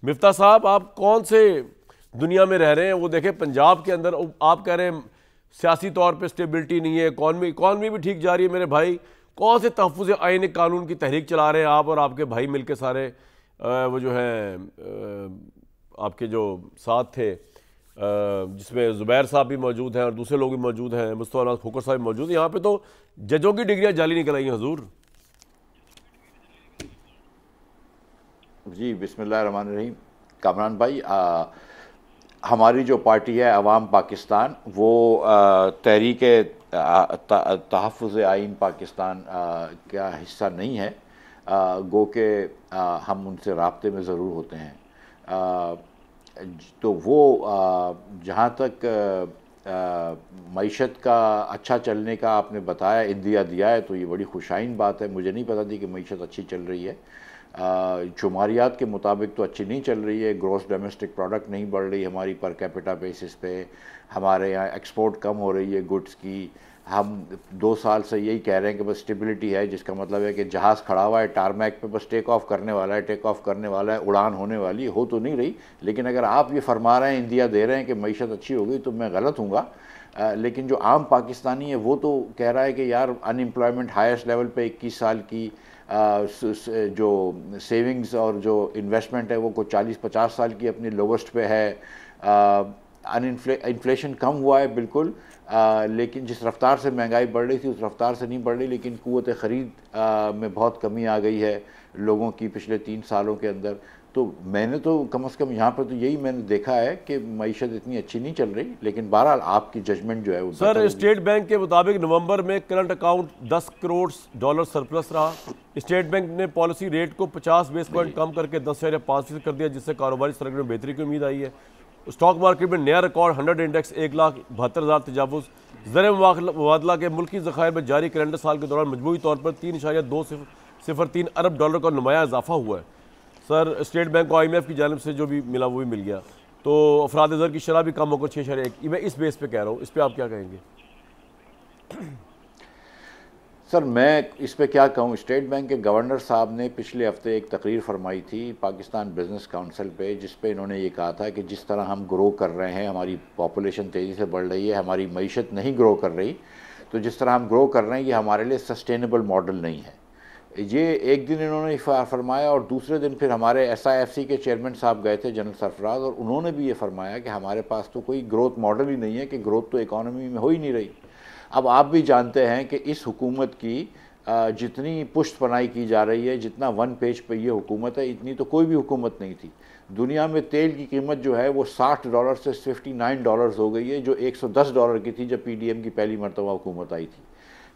مفتاح صاحب آپ کون سے دنیا میں رہ رہے ہیں؟ وہ دیکھیں پنجاب کے اندر آپ کہہ رہے ہیں سیاسی طور پہ اسٹیبلٹی نہیں ہے، اکانومی بھی ٹھیک جا رہی ہے میرے بھائی، کون سے تحفظ آئین قانون کی تحریک چلا رہے ہیں آپ اور آپ کے بھائی مل کے سارے وہ جو ہیں آپ کے جو ساتھ تھے جس میں زبیر صاحب بھی موجود ہیں اور دوسرے لوگ بھی موجود ہیں، مصطفیٰ نواز کھوکھر صاحب بھی موجود ہیں، یہاں پہ تو ججوں کی ڈگریاں جعلی نکل آئی ہیں حضور۔ جی بسم اللہ الرحمن الرحیم۔ کامران بھائی، ہماری جو پارٹی ہے عوام پاکستان، وہ تحریک تحفظ آئین پاکستان کا حصہ نہیں ہے، گو کہ ہم ان سے رابطے میں ضرور ہوتے ہیں۔ تو وہ جہاں تک معیشت کا اچھا چلنے کا آپ نے بتایا، عندیہ دیا ہے، تو یہ بڑی خوشائن بات ہے۔ مجھے نہیں پتا تھی کہ معیشت اچھی چل رہی ہے۔ شماریات کے مطابق تو اچھی نہیں چل رہی ہے، گروس ڈومیسٹک پروڈکٹ نہیں بڑھ رہی ہماری پر کیپٹا بیسس پہ، ہمارے یہاں ایکسپورٹ کم ہو رہی ہے گڈس کی۔ ہم 2 سال سے یہی کہہ رہے ہیں کہ بس اسٹیبلٹی ہے، جس کا مطلب ہے کہ جہاز کھڑا ہوا ہے ٹارمیک پہ، بس ٹیک آف کرنے والا ہے، اڑان ہونے والی ہو تو نہیں رہی۔ لیکن اگر آپ یہ فرما رہے ہیں، اندیا دے رہے ہیں کہ معیشت اچھی ہو گئی، تو میں غلط ہوں گا۔ لیکن جو عام پاکستانی ہے وہ تو کہہ رہا ہے کہ یار ان امپلائمنٹ ہائیسٹ لیول پہ 21 سال کی، جو سیونگز اور جو انویسٹمنٹ ہے وہ کوئی 40-50 سال کی اپنی لوسٹ پہ ہے۔ انفلیشن کم ہوا ہے بالکل، لیکن جس رفتار سے مہنگائی بڑھ رہی تھی اس رفتار سے نہیں بڑھ رہی، لیکن قوت خرید میں بہت کمی آ گئی ہے لوگوں کی پچھلے 3 سالوں کے اندر۔ تو میں نے تو کم از کم یہاں پر تو یہی میں نے دیکھا ہے کہ معیشت اتنی اچھی نہیں چل رہی، لیکن بہرحال آپ کی ججمنٹ جو ہے وہ سر اسٹیٹ بینک کے مطابق نومبر میں کرنٹ اکاؤنٹ $10 کروڑ سرپلس رہا۔ اسٹیٹ بینک نے پالیسی ریٹ کو 50 بیس پوائنٹ کم کر کے 10.5% کر دیا، جس سے کاروباری سرگرمی میں بہتری کی امید آئی ہے۔ اسٹاک مارکیٹ میں نیا ریکارڈ 100 انڈیکس 1,72,000 تجاوز۔ زر مبادلہ کے ملکی ذخائر میں جاری کیلنڈر سال کے دوران مجموعی طور پر $3.203 ارب کا نمایاں اضافہ ہوا ہے۔ سر اسٹیٹ بینک کو IMF کی جانب سے جو بھی ملا وہ بھی مل گیا، تو افراد زر کی شرح بھی کم ہو کر 6.1، میں اس بیس پہ کہہ رہا ہوں، اس پہ آپ کیا کہیں گے؟ سر میں اس پہ کیا کہوں، اسٹیٹ بینک کے گورنر صاحب نے پچھلے ہفتے ایک تقریر فرمائی تھی پاکستان بزنس کونسل پہ، جس پہ انہوں نے یہ کہا تھا کہ جس طرح ہم گرو کر رہے ہیں، ہماری پاپولیشن تیزی سے بڑھ رہی ہے، ہماری معیشت نہیں گرو کر رہی، تو جس طرح ہم گرو کر رہے ہیں یہ ہمارے لیے سسٹینیبل ماڈل نہیں ہے۔ یہ ایک دن انہوں نے فرمایا، اور دوسرے دن پھر ہمارے SIFC کے چیئرمین صاحب گئے تھے جنرل سرفراز، اور انہوں نے بھی یہ فرمایا کہ ہمارے پاس تو کوئی گروتھ ماڈل ہی نہیں ہے، کہ گروتھ تو اکانومی میں ہو ہی نہیں رہی۔ اب آپ بھی جانتے ہیں کہ اس حکومت کی جتنی پشت پناہی کی جا رہی ہے، جتنا ون پیج پہ یہ حکومت ہے، اتنی تو کوئی بھی حکومت نہیں تھی۔ دنیا میں تیل کی قیمت جو ہے وہ $60 سے $59 ہو گئی ہے، جو $110 کی تھی جب PDM کی پہلی مرتبہ حکومت آئی تھی۔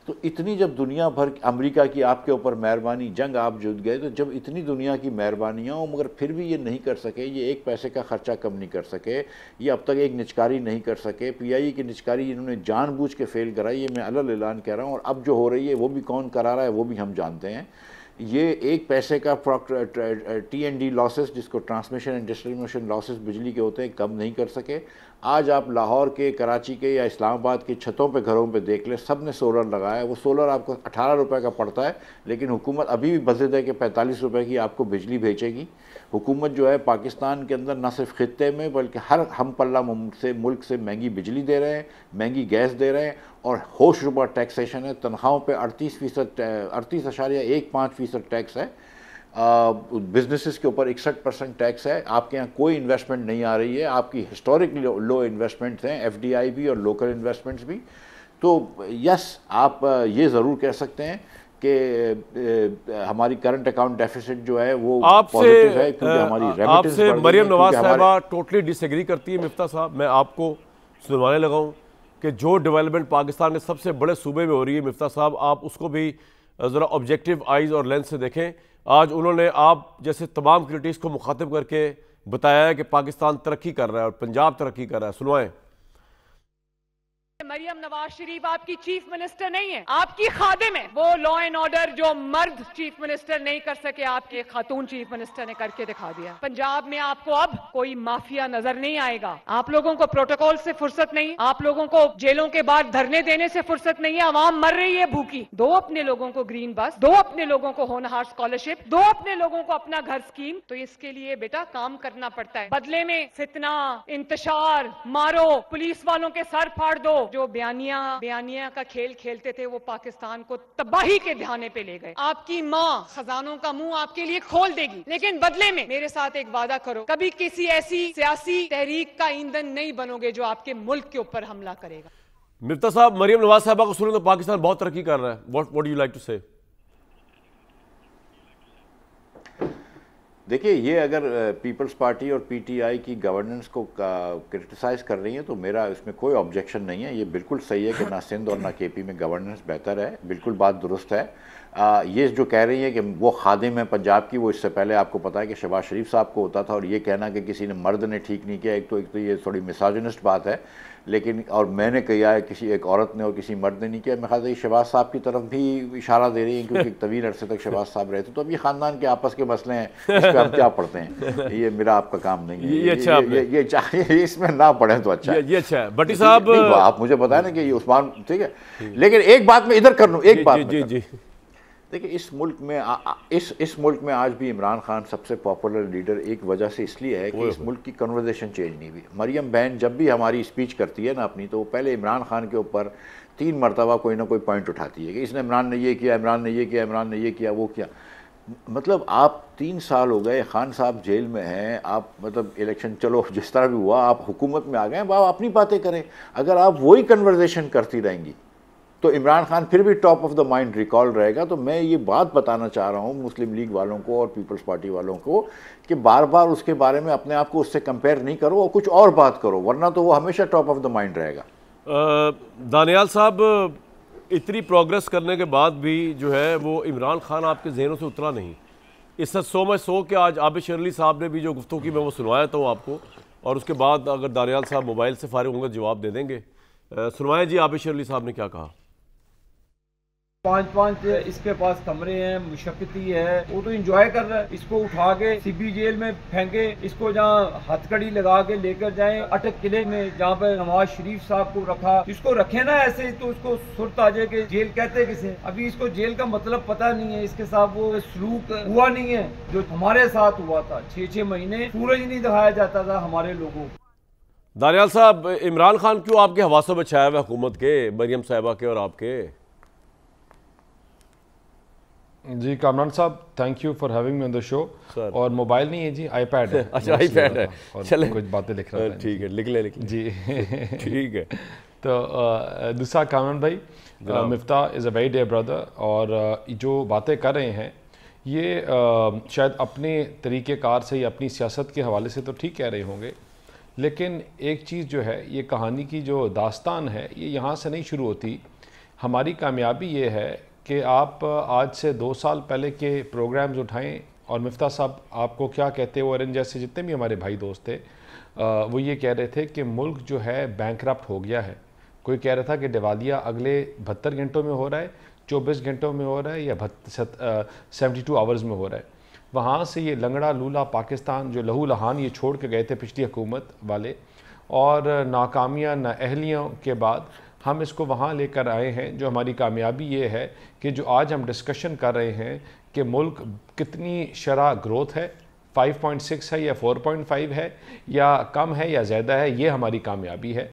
تو اتنی جب دنیا بھر امریکہ کی آپ کے اوپر مہربانی، جنگ آپ جیت گئے، تو جب اتنی دنیا کی مہربانیاں ہوں مگر پھر بھی یہ نہیں کر سکے، یہ 1 پیسے کا خرچہ کم نہیں کر سکے، یہ اب تک ایک نچکاری نہیں کر سکے، PI کی نچکاری انہوں نے جان بوجھ کے فیل کرائی، یہ میں علل اعلان کہہ رہا ہوں، اور اب جو ہو رہی ہے وہ بھی کون کرا رہا ہے وہ بھی ہم جانتے ہیں۔ یہ 1 پیسے کا T&D لاسز، جس کو ٹرانسمیشن اینڈ ڈسٹریبیوشن لاسز بجلی کے ہوتے ہیں، کم نہیں کر سکے۔ آج آپ لاہور کے، کراچی کے یا اسلام آباد کی چھتوں پہ گھروں پہ دیکھ لیں، سب نے سولر لگایا ہے، وہ سولر آپ کو $18 کا پڑتا ہے، لیکن حکومت ابھی بھی بضد ہے کہ $45 کی آپ کو بجلی بھیجے گی۔ حکومت جو ہے پاکستان کے اندر نہ صرف خطے میں بلکہ ہر ہم پلہ ملک سے مہنگی بجلی دے رہے ہیں، مہنگی گیس دے رہے ہیں، اور ہوش ربا ٹیکسیشن ہے۔ تنخواہوں پہ 38.15% ٹیکس ہے، بزنسز کے اوپر 61% ٹیکس ہے۔ آپ کے یہاں کوئی انویسٹمنٹ نہیں آ رہی ہے، آپ کی ہسٹورک لو انویسٹمنٹس ہیں، FDI بھی اور لوکل انویسٹمنٹس بھی۔ تو یس، آپ یہ ضرور کہہ سکتے ہیں کہ ہماری کرنٹ اکاؤنٹ ڈیفیسٹ جو ہے وہ پازیٹیو ہے، کیونکہ ہماری ریمیٹنس آپ سے مریم نواز بڑھ صاحبہ ٹوٹلی ڈس ایگری کرتی ہے مفتاح صاحب۔ میں آپ کو سنوانے لگا ہوں کہ جو ڈیولپمنٹ پاکستان کے سب سے بڑے صوبے میں ہو رہی ہے مفتاح صاحب، آپ اس کو بھی ذرا آبجیکٹیو آئیز اور لینس سے دیکھیں۔ آج انہوں نے آپ جیسے تمام کرٹیز کو مخاطب کر کے بتایا ہے کہ پاکستان ترقی کر رہا ہے اور پنجاب ترقی کر رہا ہے، سنوائیں۔ مریم نواز شریف آپ کی چیف منسٹر نہیں ہے, آپ کی خادم ہے. وہ لا اینڈ آرڈر جو مرد چیف منسٹر نہیں کر سکے, آپ کی خاتون چیف منسٹر نے کر کے دکھا دیا. پنجاب میں آپ کو اب کوئی مافیا نظر نہیں آئے گا. آپ لوگوں کو پروٹوکول سے فرصت نہیں, آپ لوگوں کو جیلوں کے بعد دھرنے دینے سے فرصت نہیں ہے. عوام مر رہی ہے بھوکی. دو اپنے لوگوں کو گرین بس, دو اپنے لوگوں کو ہونہار اسکالرشپ, دو اپنے لوگوں کو اپنا گھر اسکیم. تو اس کے لیے بیٹا کام کرنا پڑتا ہے. بدلے میں فتنہ, انتشار, مارو, پولیس والوں کے سر پھاڑ دو. جو بیانیہ کا کھیل کھیلتے تھے وہ پاکستان کو تباہی کے دھانے پہ لے گئے. آپ کی ماں خزانوں کا منہ آپ کے لیے کھول دے گی, لیکن بدلے میں میرے ساتھ ایک وعدہ کرو, کبھی کسی ایسی سیاسی تحریک کا ایندھن نہیں بنو گے جو آپ کے ملک کے اوپر حملہ کرے گا. مفتاح صاحب, مریم نواز صاحبہ کو سنیں تو پاکستان بہت ترقی کر رہا ہے. What do you like to say? دیکھیے, یہ اگر پیپلز پارٹی اور پی ٹی آئی کی گورننس کو کرٹیسائز کر رہی ہیں تو میرا اس میں کوئی آبجیکشن نہیں ہے. یہ بالکل صحیح ہے کہ نہ سندھ اور نہ کے پی میں گورننس بہتر ہے, بالکل بات درست ہے. یہ جو کہہ رہی ہیں کہ وہ خادم ہے پنجاب کی, وہ اس سے پہلے آپ کو پتہ ہے کہ شہباز شریف صاحب کو ہوتا تھا. اور یہ کہنا کہ کسی نے مرد نے ٹھیک نہیں کیا, ایک تو یہ تھوڑی مساجنسٹ بات ہے. لیکن اور میں نے کہا ہے کسی ایک عورت نے اور کسی مرد نے نہیں کیا. میں خیال ہے شہباز صاحب کی طرف بھی اشارہ دے رہی ہیں, کیونکہ ایک طویل عرصے تک شہباز صاحب رہے تھے. تو اب یہ خاندان کے آپس کے مسئلے ہیں, اس پہ ہم کیا پڑھتے ہیں, یہ میرا آپ کا کام نہیں ہے. یہ اچھا, یہ چاہیے اس میں نہ پڑھیں تو اچھا ہے. یہ اچھا ہے. بٹی صاحب آپ مجھے بتائیں نا کہ یہ عثمان ٹھیک ہے, لیکن ایک بات میں ادھر کر لوں, ایک بات جی دیکھیں, اس ملک میں آج بھی عمران خان سب سے پاپولر لیڈر ایک وجہ سے اس لیے ہے کہ اس ملک کی کنورزیشن چینج نہیں ہوئی. مریم بہن جب بھی ہماری اسپیچ کرتی ہے نا اپنی, تو وہ پہلے عمران خان کے اوپر 3 مرتبہ کوئی نہ کوئی پوائنٹ اٹھاتی ہے کہ اس نے عمران نے یہ کیا, عمران نے یہ کیا, عمران نے یہ کیا, وہ کیا. مطلب آپ 3 سال ہو گئے, خان صاحب جیل میں ہیں, آپ مطلب الیکشن چلو جس طرح بھی ہوا, آپ حکومت میں آ گئے, آپ اپنی باتیں کریں. اگر آپ وہی کنورزیشن کرتی رہیں گی تو عمران خان پھر بھی top of the mind recall رہے گا. تو میں یہ بات بتانا چاہ رہا ہوں مسلم لیگ والوں کو اور پیپلز پارٹی والوں کو کہ بار بار اس کے بارے میں اپنے آپ کو اس سے کمپیئر نہیں کرو اور کچھ اور بات کرو, ورنہ تو وہ ہمیشہ ٹاپ آف دا مائنڈ رہے گا. دانیال صاحب, اتنی پروگرس کرنے کے بعد بھی جو ہے وہ عمران خان آپ کے ذہنوں سے اترا نہیں. اس سے سو کہ آج عابد شیر علی صاحب نے بھی جو گفتگو کی میں وہ سنوایا تھا آپ کو, اور اس کے بعد اگر دانیال صاحب موبائل سے فارغ ہوں گے جواب دے دیں گے. سنوائیں جی, عابد شیر علی صاحب نے کیا کہا. 5 اس کے پاس کمرے ہیں, مشقتی ہے, وہ تو انجوائے کر رہا ہے. اس کو اٹھا کے سی بی جیل میں پھینکے, اس کو جہاں ہتھ کڑی لگا کے لے کر جائیں اٹک قلعے میں جہاں پہ نواز شریف صاحب کو رکھا, اس کو رکھے نا ایسے تو اس کو صورت آ جائے کہ جیل کہتے کسے. ابھی اس کو جیل کا مطلب پتہ نہیں ہے, اس کے ساتھ وہ سلوک ہوا نہیں ہے جو ہمارے ساتھ ہوا تھا. 6 مہینے سورج نہیں دکھایا جاتا تھا ہمارے لوگوں کو. دانیال صاحب, عمران خان کیوں آپ کے حواسوں میں چھایا ہوا ہے حکومت کے, مریم صاحبہ کے اور آپ کے؟ جی کامران صاحب, thank you for having me on the show. اور موبائل نہیں ہے جی, آئی پیڈ ہے. اچھا آئی پیڈ ہے, چلیں کچھ باتیں لکھ رہا تھا. ٹھیک ہے, لکھ لیں جی ٹھیک ہے. تو دوسرا کامران بھائی, مفتاح از اے ویری ڈیئر بردر, اور جو باتیں کر رہے ہیں یہ شاید اپنے طریقہ کار سے یا اپنی سیاست کے حوالے سے تو ٹھیک کہہ رہے ہوں گے, لیکن ایک چیز جو ہے, یہ کہانی کی جو داستان ہے یہ یہاں سے نہیں شروع ہوتی. ہماری کامیابی یہ ہے کہ آپ آج سے 2 سال پہلے کے پروگرامز اٹھائیں, اور مفتاح صاحب آپ کو کیا کہتے ہیں, اورن جیسے جتنے بھی ہمارے بھائی دوست تھے وہ یہ کہہ رہے تھے کہ ملک جو ہے بینکرپٹ ہو گیا ہے. کوئی کہہ رہا تھا کہ دیوالیہ اگلے 72 گھنٹوں میں ہو رہا ہے, 24 گھنٹوں میں ہو رہا ہے, یا 72 آورز میں ہو رہا ہے. وہاں سے یہ لنگڑا لولا پاکستان جو لہو لہان یہ چھوڑ کے گئے تھے پچھلی حکومت والے, اور ناکامیاں نااہلیوں کے بعد ہم اس کو وہاں لے کر آئے ہیں. جو ہماری کامیابی یہ ہے کہ جو آج ہم ڈسکشن کر رہے ہیں کہ ملک کتنی شرح گروتھ ہے, 5.6 ہے یا 4.5 ہے یا کم ہے یا زیادہ ہے, یہ ہماری کامیابی ہے.